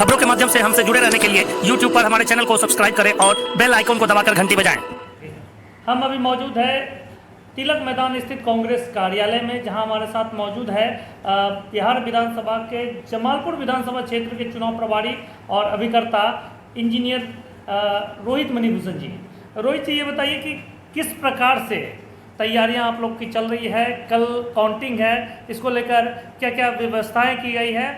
खबरों के माध्यम से हमसे जुड़े रहने के लिए YouTube पर हमारे चैनल को सब्सक्राइब करें और बेल आइकन को दबाकर घंटी बजाएं। हम अभी मौजूद है तिलक मैदान स्थित कांग्रेस कार्यालय में, जहां हमारे साथ मौजूद है बिहार विधानसभा के जमालपुर विधानसभा क्षेत्र के चुनाव प्रभारी और अभिकर्ता इंजीनियर रोहित मणिभूषण जी। रोहित जी, ये बताइए कि किस प्रकार से तैयारियां आप लोग की चल रही है? कल काउंटिंग है, इसको लेकर क्या क्या व्यवस्थाएं की गई है?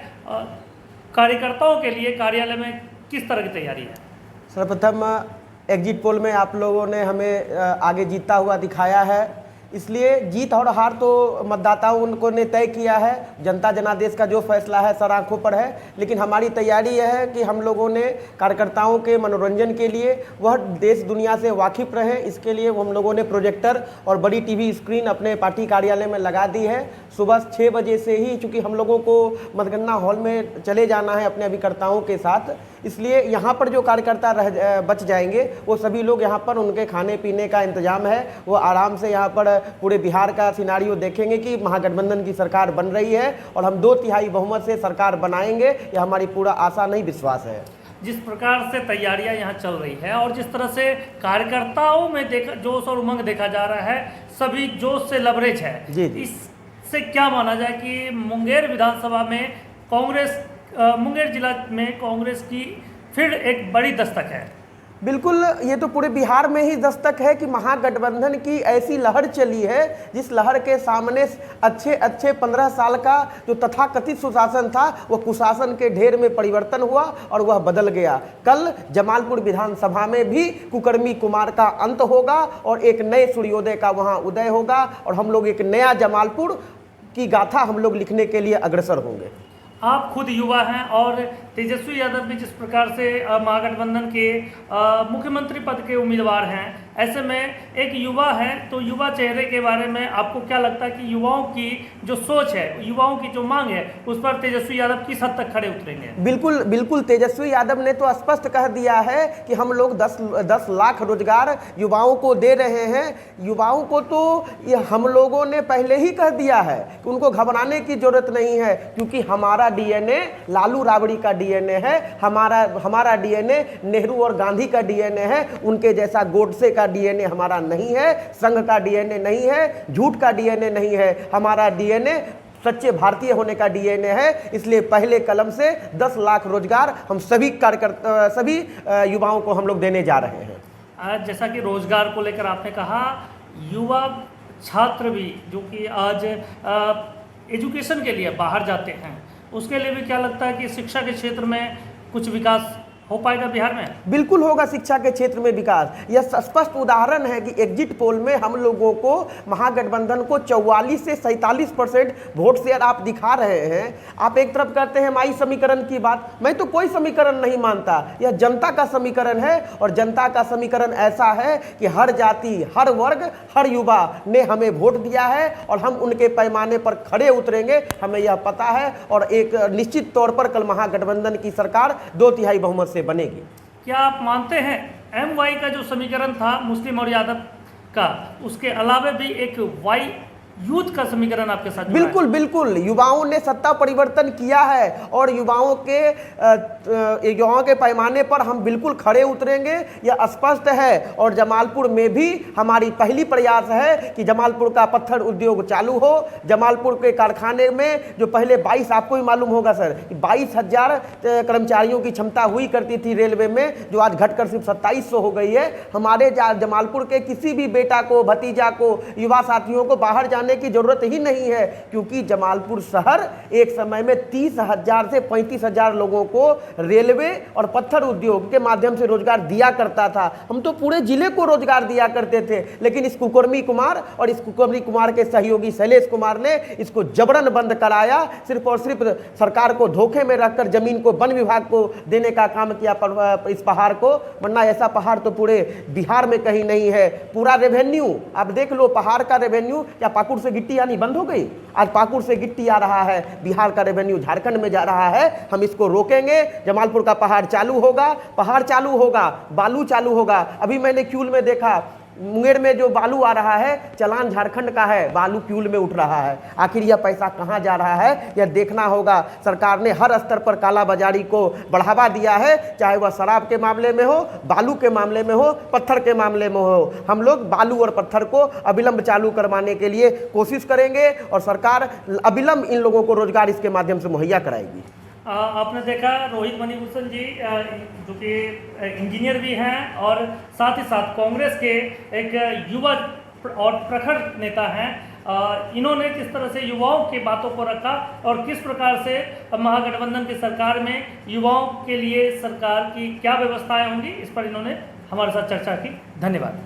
कार्यकर्ताओं के लिए कार्यालय में किस तरह की तैयारी है? सर्वप्रथम एग्जिट पोल में आप लोगों ने हमें आगे जीतता हुआ दिखाया है, इसलिए जीत और हार तो मतदाताओं ने तय किया है। जनता जनादेश का जो फैसला है सर आंखों पर है, लेकिन हमारी तैयारी यह है कि हम लोगों ने कार्यकर्ताओं के मनोरंजन के लिए वह देश दुनिया से वाकिफ रहे, इसके लिए हम लोगों ने प्रोजेक्टर और बड़ी टीवी स्क्रीन अपने पार्टी कार्यालय में लगा दी है। सुबह 6 बजे से ही, चूँकि हम लोगों को मतगणना हॉल में चले जाना है अपने अभिकर्ताओं के साथ, इसलिए यहाँ पर जो कार्यकर्ता बच जाएंगे वो सभी लोग यहाँ पर, उनके खाने पीने का इंतजाम है, वो आराम से यहाँ पर पूरे बिहार का सिनारियो देखेंगे कि महागठबंधन की सरकार बन रही है और हम 2/3 बहुमत से सरकार बनाएंगे। यह हमारी पूरा आशा नहीं विश्वास है। जिस प्रकार से तैयारियां यहाँ चल रही है और जिस तरह से कार्यकर्ताओं में जोश और उमंग देखा जा रहा है, सभी जोश से लबरेज है जी। इससे क्या माना जाए कि मुंगेर विधानसभा में कांग्रेस, मुंगेर जिला में कांग्रेस की फिर एक बड़ी दस्तक है? बिल्कुल, ये तो पूरे बिहार में ही दस्तक है कि महागठबंधन की ऐसी लहर चली है जिस लहर के सामने अच्छे 15 साल का जो तथाकथित सुशासन था वो कुशासन के ढेर में परिवर्तन हुआ और वह बदल गया। कल जमालपुर विधानसभा में भी कुकर्मी कुमार का अंत होगा और एक नए सूर्योदय का वहाँ उदय होगा और हम लोग एक नया जमालपुर की गाथा हम लोग लिखने के लिए अग्रसर होंगे। आप खुद युवा हैं और तेजस्वी यादव भी जिस प्रकार से महागठबंधन के मुख्यमंत्री पद के उम्मीदवार हैं, ऐसे में एक युवा है, तो युवा चेहरे के बारे में आपको क्या लगता है कि युवाओं की जो सोच है, युवाओं की जो मांग है, उस पर तेजस्वी यादव किस हद तक खड़े उतरेंगे? बिल्कुल तेजस्वी यादव ने तो स्पष्ट कह दिया है कि हम लोग 10 लाख रोजगार युवाओं को दे रहे हैं। युवाओं को तो ये हम लोगों ने पहले ही कह दिया है कि उनको घबराने की जरूरत नहीं है, क्योंकि हमारा डीएनए लालू राबड़ी का डीएनए है, हमारा डीएनए नेहरू और गांधी का डीएनए है। उनके जैसा गोडसे का डीएनए हमारा नहीं है, संघ का डीएनए नहीं है, झूठ का डीएनए नहीं है। हमारा डीएनए सच्चे भारतीय होने का डीएनए है। इसलिए पहले कलम से 10 लाख रोजगार हम सभी कार्यकर्ता, सभी युवाओं को हम लोग देने जा रहे हैं। आज जैसा कि रोजगार को लेकर आपने कहा, युवा छात्र भी जो कि आज एजुकेशन के लिए बाहर जाते हैं, उसके लिए भी क्या लगता है कि शिक्षा के क्षेत्र में कुछ विकास हो पाएगा बिहार में? बिल्कुल होगा शिक्षा के क्षेत्र में विकास। यह स्पष्ट उदाहरण है कि एग्जिट पोल में हम लोगों को महागठबंधन को 44 से 47% वोट शेयर आप दिखा रहे हैं। आप एक तरफ कहते हैं माई समीकरण की बात, मैं तो कोई समीकरण नहीं मानता, यह जनता का समीकरण है और जनता का समीकरण ऐसा है कि हर जाति, हर वर्ग, हर युवा ने हमें वोट दिया है और हम उनके पैमाने पर खड़े उतरेंगे, हमें यह पता है। और एक निश्चित तौर पर कल महागठबंधन की सरकार 2/3 बहुमत बनेगी। क्या आप मानते हैं MY का जो समीकरण था मुस्लिम और यादव का, उसके अलावा भी एक Y यूथ का समीकरण आपके साथ? बिल्कुल युवाओं ने सत्ता परिवर्तन किया है और युवाओं के पैमाने पर हम बिल्कुल खड़े उतरेंगे, यह स्पष्ट है। और जमालपुर में भी हमारी पहली प्रयास है कि जमालपुर का पत्थर उद्योग चालू हो। जमालपुर के कारखाने में जो पहले 22, आपको भी मालूम होगा सर, 22,000 कर्मचारियों की क्षमता हुई करती थी रेलवे में, जो आज घटकर सिर्फ 2700 हो गई है। हमारे जमालपुर के किसी भी बेटा को, भतीजा को, युवा साथियों को बाहर जाने की जरूरत ही नहीं है, क्योंकि जमालपुर शहर एक समय में 30,000 से 35,000 लोगों को रेलवे और पत्थर उद्योग के माध्यम से रोजगार दिया करता था। हम तो पूरे जिले को रोजगार दिया करते थे, लेकिन इस कुकर्मी कुमार और इस कुकर्मी कुमार के सहयोगी शैलेश कुमार ने इसको जबरन बंद कराया। सिर्फ और सिर्फ सरकार को धोखे में रखकर जमीन को वन विभाग को देने का काम किया इस पहाड़ को, वरना ऐसा पहाड़ तो पूरे बिहार में कहीं नहीं है। पूरा रेवेन्यू आप देख लो, पहाड़ का रेवेन्यू, क्या पाकुड़ से गिट्टी आनी बंद हो गई? आज पाकुड़ से गिट्टी आ रहा है, बिहार का रेवेन्यू झारखंड में जा रहा है। हम इसको रोकेंगे, जमालपुर का पहाड़ चालू होगा, बालू चालू होगा। अभी मैंने क्यूल में देखा मुंगेर में जो बालू आ रहा है चालान झारखंड का है, बालू फ्यूल में उठ रहा है। आखिर यह पैसा कहां जा रहा है यह देखना होगा। सरकार ने हर स्तर पर कालाबाजारी को बढ़ावा दिया है, चाहे वह शराब के मामले में हो, बालू के मामले में हो, पत्थर के मामले में हो। हम लोग बालू और पत्थर को अविलंब चालू करवाने के लिए कोशिश करेंगे और सरकार अविलंब इन लोगों को रोजगार इसके माध्यम से मुहैया कराएगी। आपने देखा रोहित मणिभूषण जी जो कि इंजीनियर भी हैं और साथ ही साथ कांग्रेस के एक युवा और प्रखर नेता हैं। इन्होंने किस तरह से युवाओं की बातों को रखा और किस प्रकार से महागठबंधन की सरकार में युवाओं के लिए सरकार की क्या व्यवस्थाएं होंगी, इस पर इन्होंने हमारे साथ चर्चा की। धन्यवाद।